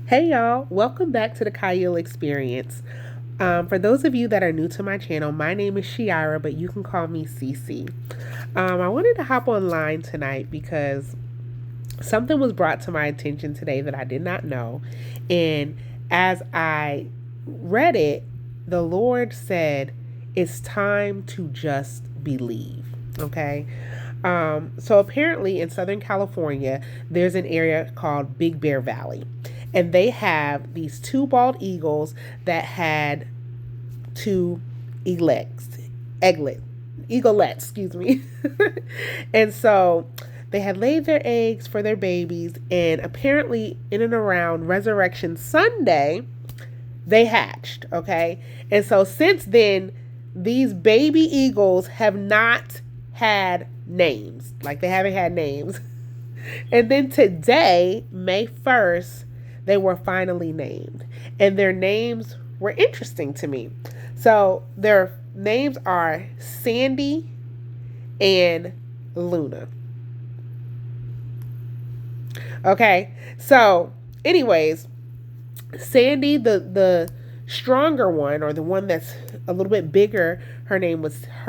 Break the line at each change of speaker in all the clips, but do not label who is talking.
Hey y'all, welcome back to the Kyle Experience. For those of you that are new to my channel, my name is Shiara, but you can call me Cece. I wanted to hop online tonight because something was brought to my attention today that I did not know. And as I read it, the Lord said, it's time to just believe. Okay. So apparently in Southern California, there's an area called Big Bear Valley. And they have these two bald eagles that had two eaglets, excuse me. And so they had laid their eggs for their babies, and apparently in and around Resurrection Sunday, they hatched, okay? And so since then, these baby eagles have not had names. Like, they haven't had names. And then today, May 1st, they were finally named. And their names were interesting to me. So their names are Sandy and Luna. Okay. So, anyways, Sandy, the stronger one, or the one that's a little bit bigger,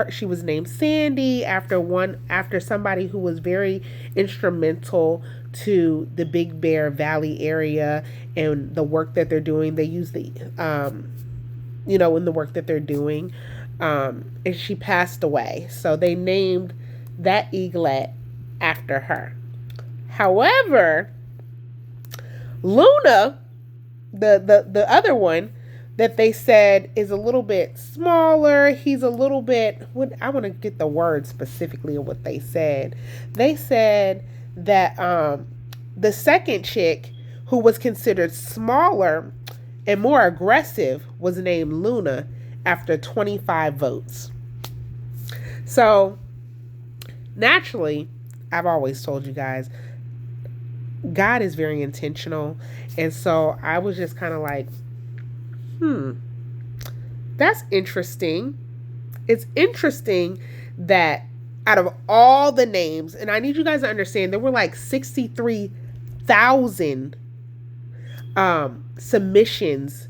she was named Sandy after somebody who was very instrumental to the Big Bear Valley area and the work that they're doing. They use in the work that they're doing. And she passed away. So they named that eaglet after her. However, Luna, the other one that they said is a little bit smaller. He's a little bit, I want to get the word specifically of what they said. They said that the second chick, who was considered smaller and more aggressive, was named Luna after 25 votes. So naturally, I've always told you guys, God is very intentional. And so I was just kind of like, that's interesting. It's interesting that out of all the names, and I need you guys to understand, there were like 63,000 submissions,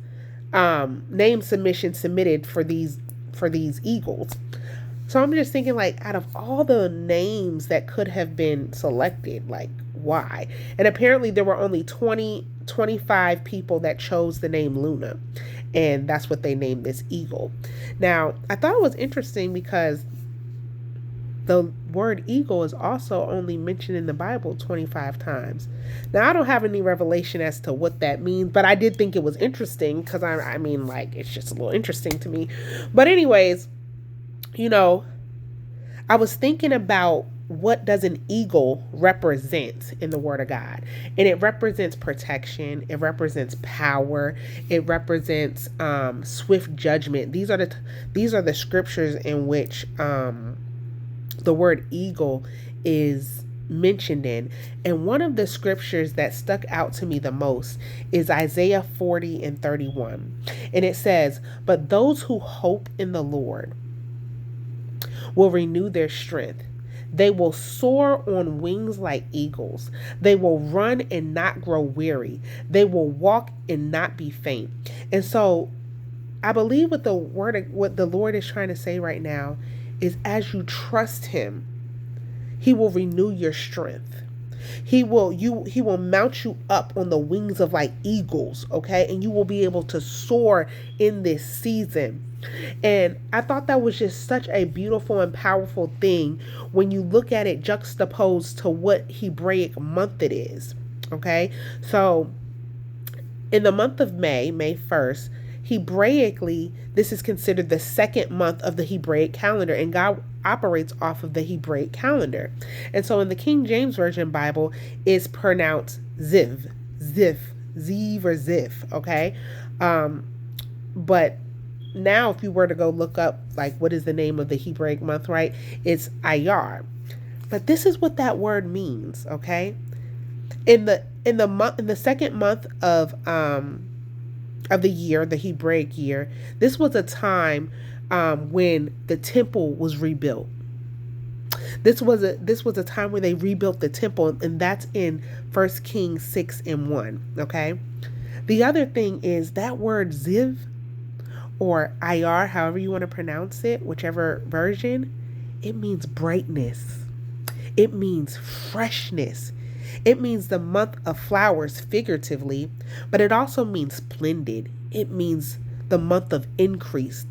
name submissions submitted for these eagles. So I'm just thinking, like, out of all the names that could have been selected, like, why? And apparently there were only 25 people that chose the name Luna. And that's what they named this eagle. Now, I thought it was interesting because the word eagle is also only mentioned in the Bible 25 times. Now, I don't have any revelation as to what that means, but I did think it was interesting because, I mean, like, it's just a little interesting to me. But anyways, I was thinking about, what does an eagle represent in the Word of God? And it represents protection. It represents power. It represents swift judgment. These are the scriptures in which the word eagle is mentioned in. And one of the scriptures that stuck out to me the most is Isaiah 40:31. And it says, "But those who hope in the Lord will renew their strength. They will soar on wings like eagles. They will run and not grow weary. They will walk and not be faint." And so I believe what the Lord is trying to say right now is, as you trust him, he will renew your strength. He will mount you up on the wings of like eagles, okay? And you will be able to soar in this season. And I thought that was just such a beautiful and powerful thing when you look at it juxtaposed to what Hebraic month it is, okay? So in the month of May 1st, Hebraically, this is considered the second month of the Hebraic calendar, and God operates off of the Hebraic calendar. And so in the King James Version Bible, it's pronounced Ziv, or Zif, okay? But now if you were to go look up, like, what is the name of the Hebraic month, right? It's Iyar. But this is what that word means, okay? In the second month of the year, the Hebraic year, this was a time when the temple was rebuilt. This was a time when they rebuilt the temple, and that's in 1 Kings 6:1. Okay, The other thing is that word ziv or IR, however you want to pronounce it, whichever version, it means brightness. It means freshness. It means the month of flowers figuratively, but it also means splendid. It means the month of increase.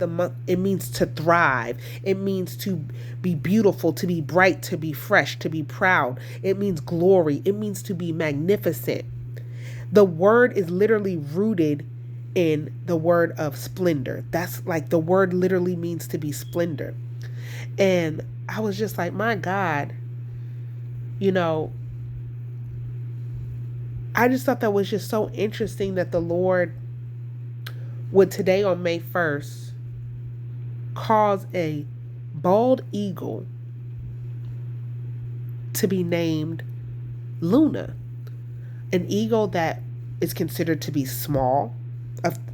It means to thrive. It means to be beautiful, to be bright, to be fresh, to be proud. It means glory. It means to be magnificent. The word is literally rooted in the word of splendor. That's like the word literally means to be splendor. And I was just like, my God, I just thought that was just so interesting that the Lord would today on May 1st cause a bald eagle to be named Luna, an eagle that is considered to be small,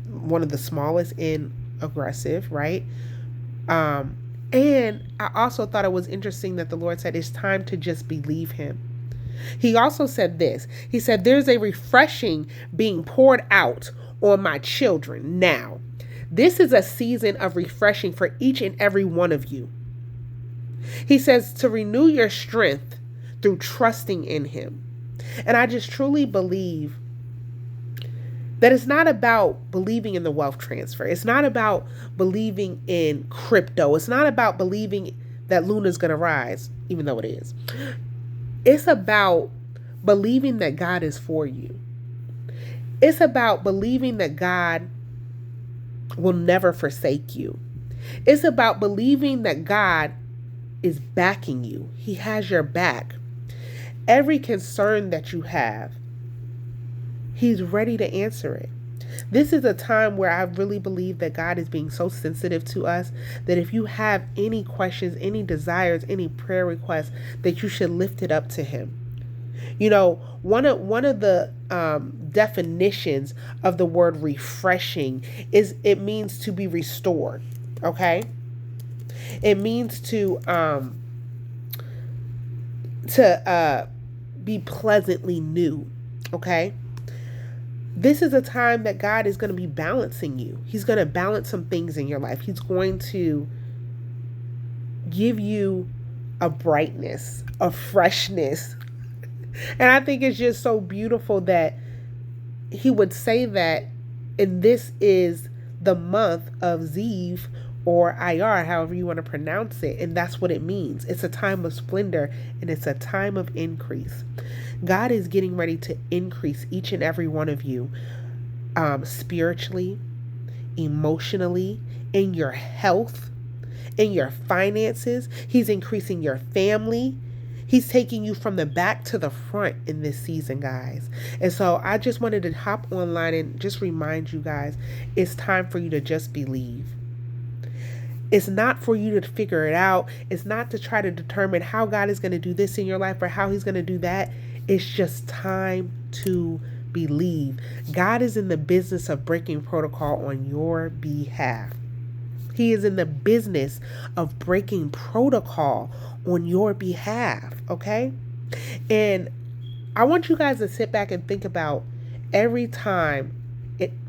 one of the smallest and aggressive, right? And I also thought it was interesting that the Lord said it's time to just believe him. He also said this. He said, there's a refreshing being poured out on my children now. This is a season of refreshing for each and every one of you. He says to renew your strength through trusting in him. And I just truly believe that it's not about believing in the wealth transfer. It's not about believing in crypto. It's not about believing that Luna's going to rise, even though it is. It's about believing that God is for you. It's about believing that God will never forsake you. It's about believing that God is backing you. He has your back. Every concern that you have, he's ready to answer it. This is a time where I really believe that God is being so sensitive to us that if you have any questions, any desires, any prayer requests, that you should lift it up to him. One of the definitions of the word refreshing is it means to be restored. Okay, it means to be pleasantly new. Okay. This is a time that God is going to be balancing you. He's going to balance some things in your life. He's going to give you a brightness, a freshness. And I think it's just so beautiful that he would say that, and this is the month of Ziv or IR, however you want to pronounce it. And that's what it means. It's a time of splendor and it's a time of increase. God is getting ready to increase each and every one of you spiritually, emotionally, in your health, in your finances. He's increasing your family. He's taking you from the back to the front in this season, guys. And so I just wanted to hop online and just remind you guys, it's time for you to just believe. It's not for you to figure it out. It's not to try to determine how God is going to do this in your life or how he's going to do that. It's just time to believe. God is in the business of breaking protocol on your behalf. He is in the business of breaking protocol on your behalf, okay? And I want you guys to sit back and think about every time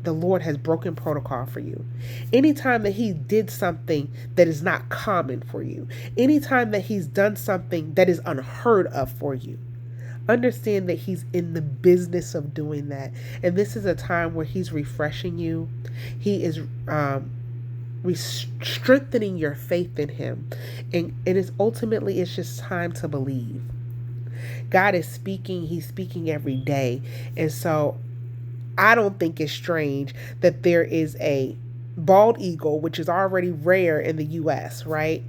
the Lord has broken protocol for you. Anytime that he did something that is not common for you. Anytime that he's done something that is unheard of for you. Understand that he's in the business of doing that. And this is a time where he's refreshing you. He is strengthening your faith in him. And it's just time to believe. God is speaking. He's speaking every day. And so I don't think it's strange that there is a bald eagle, which is already rare in the U.S., right?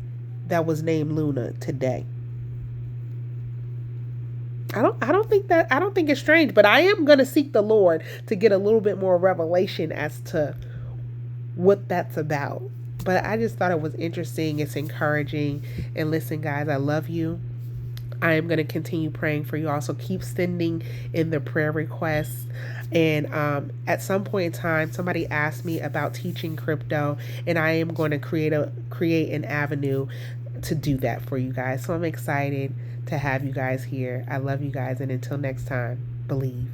That was named Luna today. I don't think it's strange, but I am going to seek the Lord to get a little bit more revelation as to what that's about. But I just thought it was interesting. It's encouraging. And listen, guys, I love you. I am going to continue praying for you. Also, keep sending in the prayer requests. And at some point in time, somebody asked me about teaching crypto, and I am going to create an avenue to do that for you guys. So I'm excited to have you guys here. I love you guys. And until next time, believe.